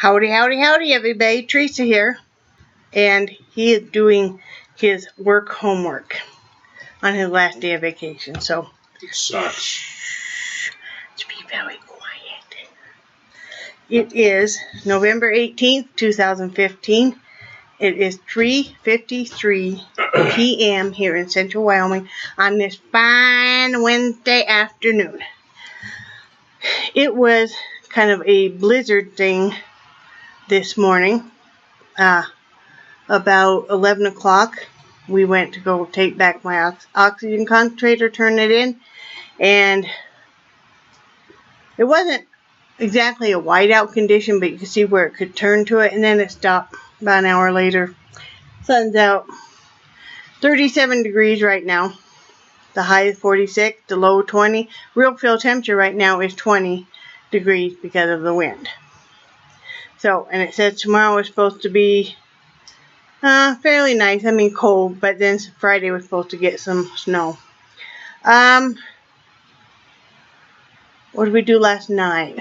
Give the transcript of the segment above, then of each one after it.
Howdy, howdy, howdy, everybody. Theresa here. And he is doing his homework on his last day of vacation. So, it sucks. To be very quiet. It is November 18th, 2015. It is 3:53 p.m. here in Central Wyoming on this fine Wednesday afternoon. It was kind of a blizzard thing this morning. About 11 o'clock, we went to go take back my oxygen concentrator, turn it in, and it wasn't exactly a whiteout condition, but you could see where it could turn to it, and then it stopped about an hour later. Sun's out. 37 degrees right now. The high is 46, the low 20. Real feel temperature right now is 20 degrees because of the wind. So, and it says tomorrow is supposed to be fairly nice. I mean cold, but then Friday we're supposed to get some snow. What did we do last night?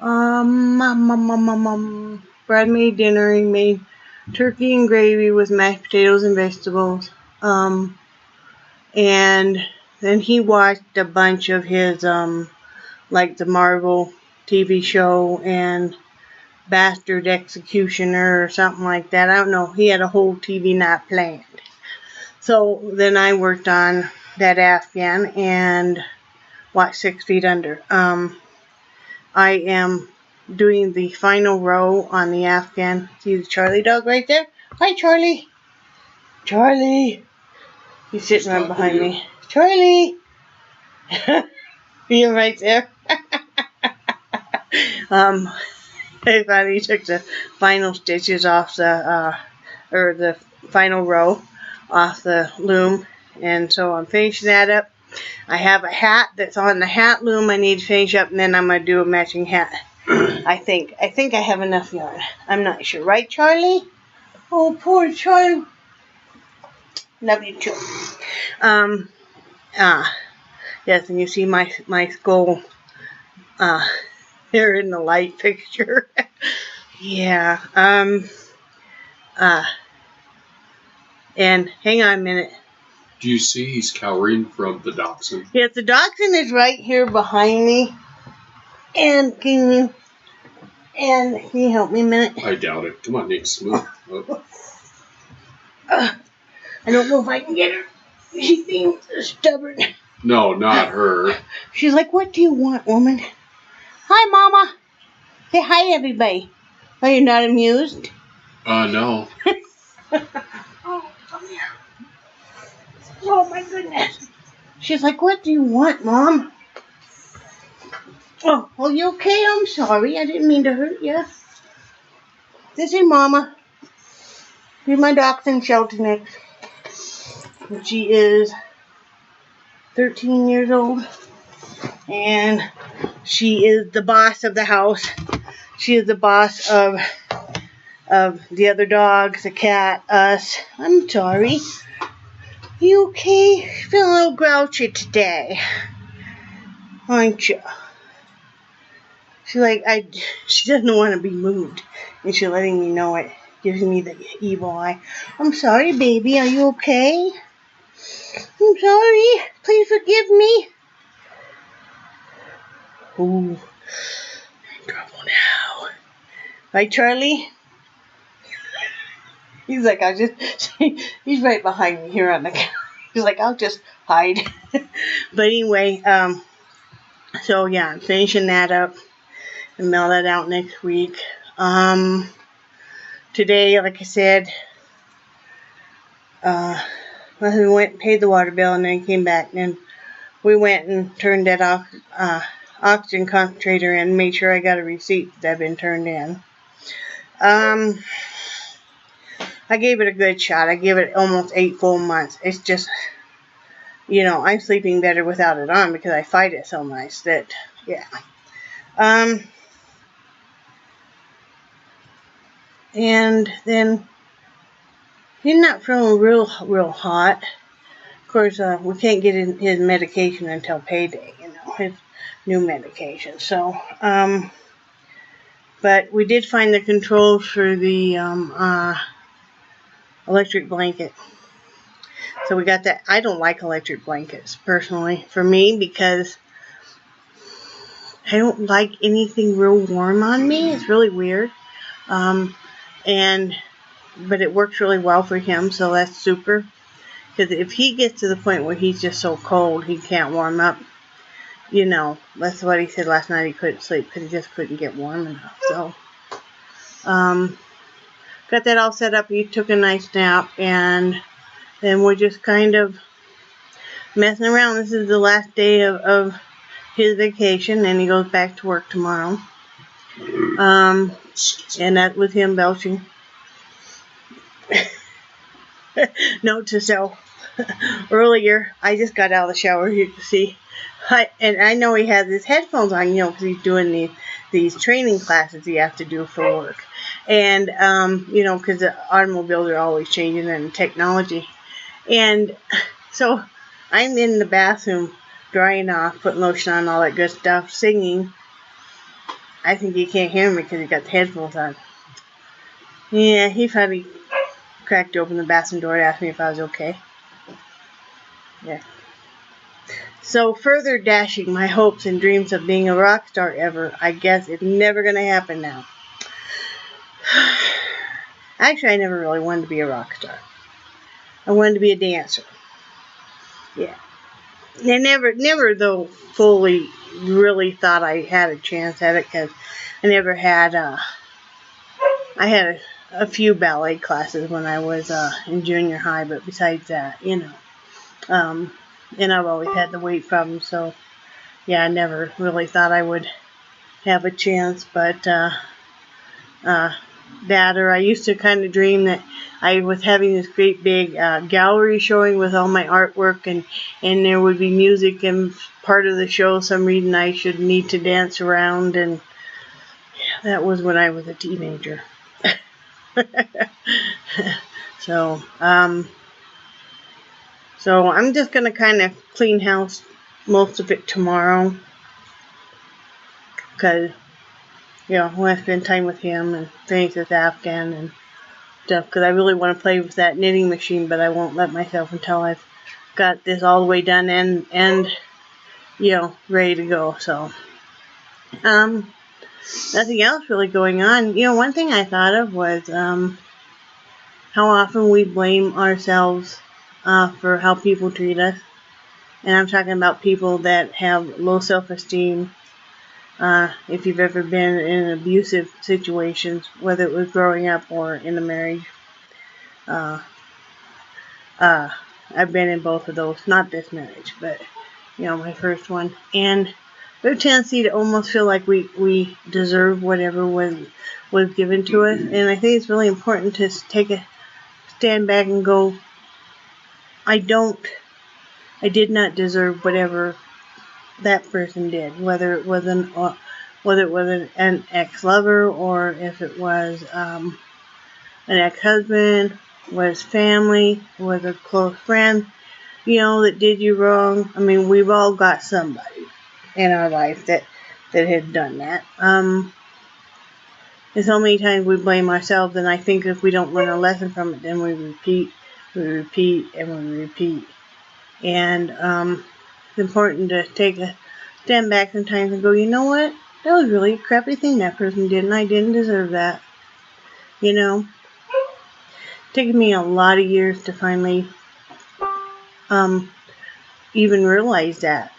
Brad made dinner. He made turkey and gravy with mashed potatoes and vegetables. And then he watched a bunch of his, like the Marvel TV show and Bastard Executioner or something like that. I don't know. He had a whole TV night planned. So then I worked on that Afghan and watched 6 Feet Under. I am doing the final row on the Afghan. See the Charlie dog right there? Hi, Charlie. Charlie. He's sitting right behind me. Charlie. You're right there. I finally took the final stitches off the final row off the loom, and so I'm finishing that up. I have a hat that's on the hat loom I need to finish up, and then I'm going to do a matching hat. I think I have enough yarn. I'm not sure. Right, Charlie? Oh, poor Charlie. Love you too. Yes, and you see my skull here in the light picture. Yeah. And hang on a minute. Do you see he's cowering from the dachshund? Yes, the dachshund is right here behind me. And can you help me a minute? I doubt it. Come on, Nick, smooth. Oh. I don't know if I can get her. She's being stubborn. No, not her. She's like, what do you want, woman? Hi, Mama. Say hi to everybody. Are you not amused? No. Oh, come here. Oh, my goodness. She's like, what do you want, Mom? Oh, are you okay? I'm sorry. I didn't mean to hurt you. This is Mama. Here's my dachshund, Shelter next. She is 13 years old. And she is the boss of the house. She is the boss of the other dogs, the cat, us. I'm sorry. You okay? Feeling a little grouchy today, aren't you? She doesn't want to be moved, and she's letting me know it. Gives me the evil eye. I'm sorry, baby. Are you okay? I'm sorry. Please forgive me. Ooh, I'm in trouble now. Right, Charlie? He's like, he's right behind me here on the couch. He's like, I'll just hide. But anyway, so yeah, I'm finishing that up and mail that out next week. Today, like I said, we went and paid the water bill and then came back, and we went and turned that oxygen concentrator in, made sure I got a receipt that had been turned in. I gave it a good shot. I gave it almost 8 full months. It's just, I'm sleeping better without it on because I fight it so much that, yeah. And then he's not feeling real hot. Of course, we can't get his medication until payday, his new medication. So, But we did find the controls for the electric blanket. So we got that. I don't like electric blankets, personally, for me, because I don't like anything real warm on me. It's really weird. But it works really well for him, so that's super. Because if he gets to the point where he's just so cold he can't warm up, that's what he said last night. He couldn't sleep because he just couldn't get warm enough. So, got that all set up. He took a nice nap, and then we're just kind of messing around. This is the last day of his vacation, and he goes back to work tomorrow. And that was him belching. Note to self. Earlier, I just got out of the shower, you can see. And I know he has his headphones on, because he's doing these training classes he has to do for work. And, because the automobiles are always changing and technology. And so I'm in the bathroom, drying off, putting lotion on, all that good stuff, singing. I think he can't hear me because he got the headphones on. Yeah, he probably cracked open the bathroom door and asked me if I was okay. Yeah. So further dashing my hopes and dreams of being a rock star ever, I guess it's never going to happen now. Actually, I never really wanted to be a rock star. I wanted to be a dancer. Yeah. I never though fully really thought I had a chance at it, because I never had, I had a few ballet classes when I was in junior high, but besides that, and I've always had the weight problem, so yeah, I never really thought I would have a chance, but that, or I used to kind of dream that I was having this great big gallery showing with all my artwork, and there would be music, and part of the show, some reason I should need to dance around, and that was when I was a teenager. So I'm just going to kind of clean house most of it tomorrow, because, I want to spend time with him and finish this Afghan and stuff, because I really want to play with that knitting machine, but I won't let myself until I've got this all the way done and ready to go. So, nothing else really going on. One thing I thought of was how often we blame ourselves for how people treat us. And I'm talking about people that have low self-esteem. If you've ever been in abusive situations, whether it was growing up or in a marriage. I've been in both of those. Not this marriage, but, my first one. And there's a tendency to almost feel like we deserve whatever was given to us. And I think it's really important to take a stand back and go, I did not deserve whatever that person did, whether it was an ex-lover, or if it was an ex-husband, was family, was a close friend, that did you wrong. I mean, we've all got somebody in our life that had done that. And so many times we blame ourselves, and I think if we don't learn a lesson from it, then we repeat, and we repeat. And it's important to take a stand back sometimes and go, you know what? That was really a crappy thing that person did, and I didn't deserve that. It's taken me a lot of years to finally even realize that.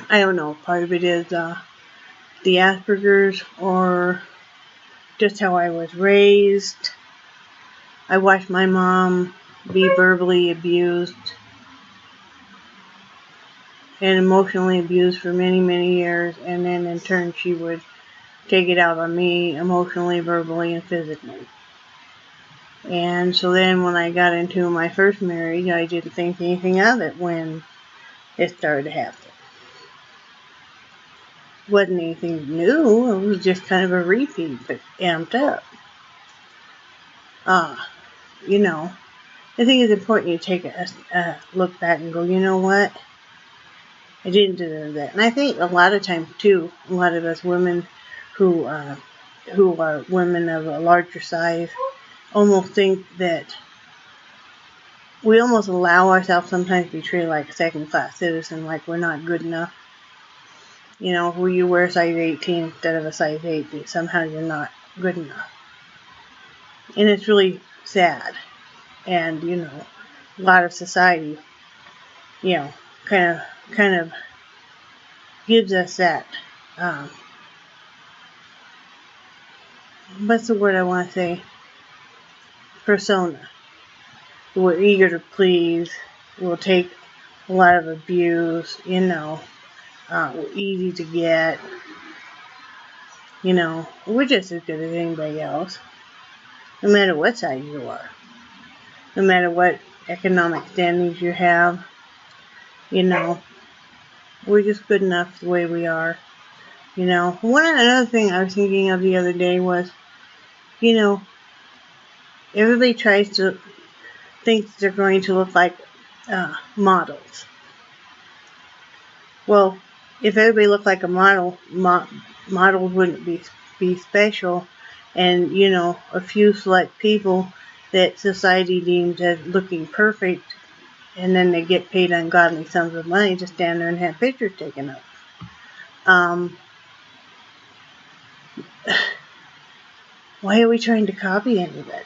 I don't know, part of it is the Asperger's, or just how I was raised. I watched my mom be verbally abused and emotionally abused for many, many years, and then in turn she would take it out on me emotionally, verbally, and physically. And so then when I got into my first marriage, I didn't think anything of it when it started to happen. It wasn't anything new, it was just kind of a repeat, but amped up. I think it's important you take a look back and go, you know what? I didn't deserve that. And I think a lot of times, too, a lot of us women who are women of a larger size almost think that we almost allow ourselves sometimes to be treated like a second-class citizen, like we're not good enough. You know, who you wear a size 18 instead of a size 8, somehow you're not good enough. And it's really sad. And, you know, a lot of society, you know, kind of gives us that, what's the word I want to say? Persona. We're eager to please. We'll take a lot of abuse, you know. We're easy to get. You know, we're just as good as anybody else. No matter what size you are. No matter what economic standings you have. You know, we're just good enough the way we are. You know, another thing I was thinking of the other day was, you know, everybody tries to think they're going to look like models. Well, if everybody looked like a model, models wouldn't be special, and you know, a few select people that society deems as looking perfect, and then they get paid ungodly sums of money to stand there and have pictures taken of. Why are we trying to copy anybody?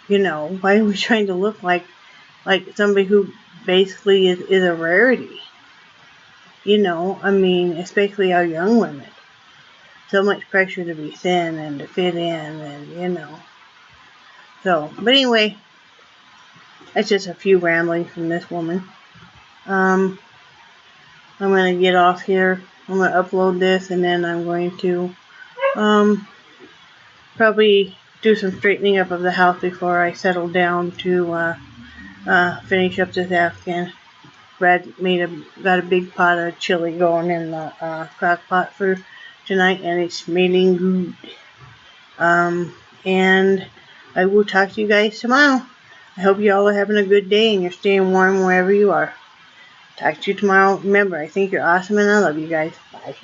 You know, why are we trying to look like somebody who basically is a rarity? You know, I mean, especially our young women. So much pressure to be thin and to fit in, and you know. So, but anyway, that's just a few ramblings from this woman. I'm going to get off here. I'm going to upload this, and then I'm going to probably do some straightening up of the house before I settle down to finish up this Afghan. Brad got a big pot of chili going in the crock pot for tonight, and it's smelling good. And I will talk to you guys tomorrow. I hope you all are having a good day and you're staying warm wherever you are. Talk to you tomorrow. Remember, I think you're awesome and I love you guys. Bye.